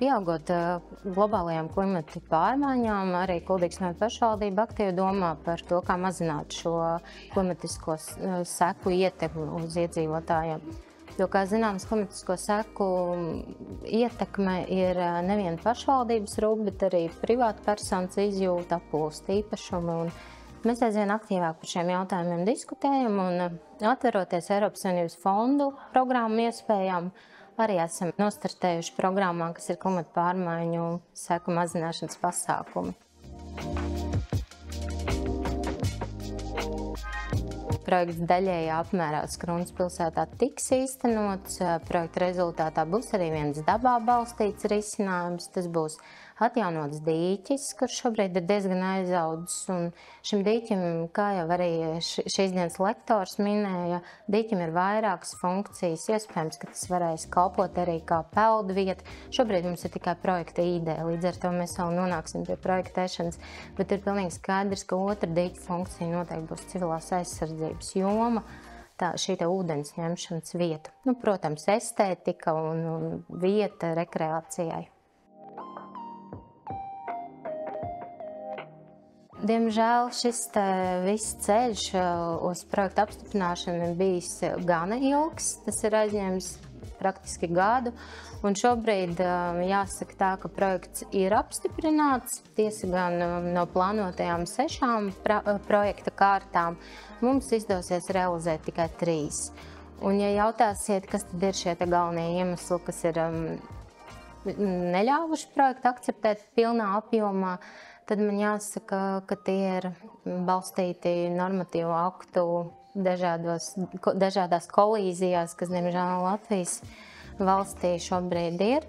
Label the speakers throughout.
Speaker 1: Pieaugot globālajām klimata pārmaiņām, arī Kuldīgas novada pašvaldība aktīvi domā par to, kā mazināt šo klimatisko seku ietekmi uz iedzīvotājiem. Jo, kā zināms, klimatisko seku ietekme ir nevien pašvaldības rūp, bet arī privātpersonas izjūta, applūst īpašumu. Mēs aizvien aktīvāk par šiem jautājumiem diskutējam un atveroties Eiropas Savienības fondu programmu iespējām, arī esam nostartējuši programmā, kas ir klimata pārmaiņu seku mazināšanas pasākumi. Projekts daļējā apmērā Skrunas pilsētā tiks īstenots. Projekta rezultātā būs arī viens dabā balstīts risinājums. Tas būs atjaunots dīķis, kurš šobrīd ir diezgan aizaudzis. Un šim dīķim, kā jau arī šīs dienas lektors minēja, dīķim ir vairākas funkcijas. Iespējams, ka tas varēs kalpot arī kā peldvieta. Šobrīd mums ir tikai projekta ideja, līdz ar to mēs vēl nonāksim pie projektēšanas. Bet ir pilnīgi skaidrs, ka otra dīķa funkcija noteikti būs civilās aizsardzības joma. Šī ūdens ņemšanas vieta. Protams, estētika un vieta rekreācijai. Diemžēl šis viss ceļš uz projektu apstiprināšanu ir bijis gana ilgs. Tas ir aizņēmis praktiski gadu. Un šobrīd jāsaka tā, ka projekts ir apstiprināts. Tiesa gan no plānotajām 6 projekta kārtām mums izdosies realizēt tikai 3. Un, ja jautāsiet, kas tad ir šie galvenie iemesli, kas ir neļāvuši projektu akceptēt pilnā apjomā, tad man jāsaka, ka tie ir balstīti normatīvu aktu dažādās kolīzijās, kas, diemžēl, Latvijas valstī šobrīd ir.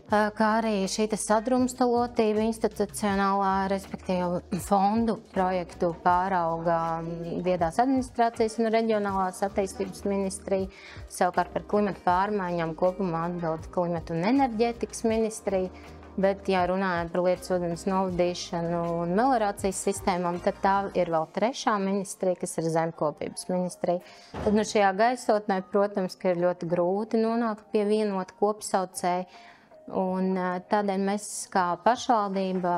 Speaker 1: Kā arī šī sadrumstalotība institucionālā, respektīvi fondu projektu pārauga viedās administrācijas un reģionālās attīstības ministrija, savukārt par klimata pārmaiņām kopumā atbild klimata un enerģētikas ministrija. Bet, ja runājot par lietas ūdens novadīšanu un meliorācijas sistēmām, tad tā ir vēl 3. ministrija, kas ir zemkopības ministrija. Tad šajā gaisotnē, protams, ka ir ļoti grūti nonākt pie vienota kopsaucēja. Un tādēļ mēs kā pašvaldība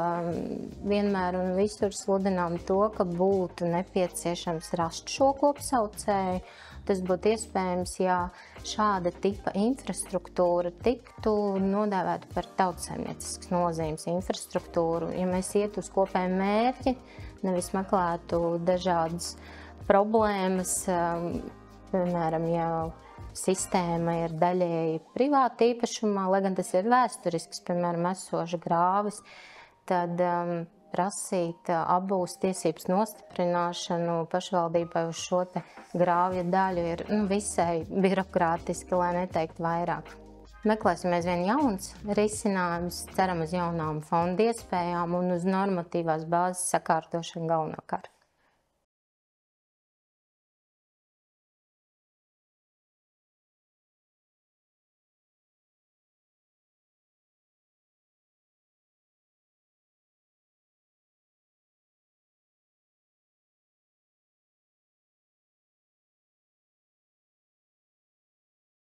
Speaker 1: vienmēr un visur sludinām to, ka būtu nepieciešams rast šo kopsaucēju. Tas būtu iespējams, ja šāda tipa infrastruktūra tiktu nodēvēta par tautsaimnieciskas nozīmes infrastruktūru. Ja mēs ietu uz kopēju mērķi, nevis meklētu dažādas problēmas, piemēram, ja sistēma ir daļēji privāta īpašumā, lai gan tas ir vēsturisks, piemēram, esoša grāvis, tad prasīt apbūves tiesības nostiprināšanu pašvaldībai uz šo grāvja daļu ir visai birokrātiski, lai neteikt vairāk. Meklēsim aizvien jauns risinājums, ceram uz jaunām fondu iespējām un uz normatīvās bāzes sakārtošanu galvenokārt.